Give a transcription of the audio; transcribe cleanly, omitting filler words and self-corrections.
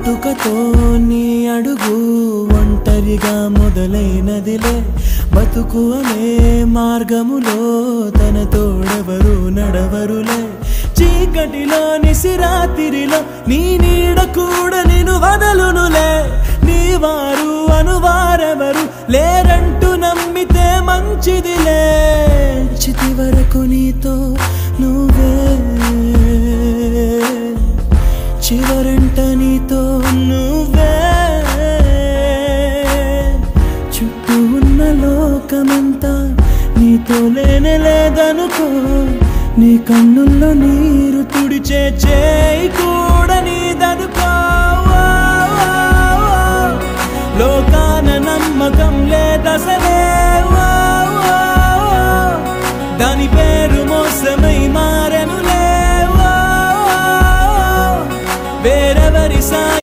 పుట్టుకతో నీ అడుగు ఒంటరిగా మొదలైనదిలే బతుకు అనే మార్గములో తన తోడెవరు నడవరులే చీకటిలో నిసిరాతిరిలో నీ నీడ కూడా నిన్ను వదలునులే నీ వారు అనువారెవరు లేరంటూ నమ్మితే మంచిదిలే చితి వరకు నీతో నువ్వే చివరంట నీతో నువ్వే చుట్టూ ఉన్న లోకమంతా నీతో లేదనుకో నీ కన్నుల్లో నీరు తుడిచే చేయి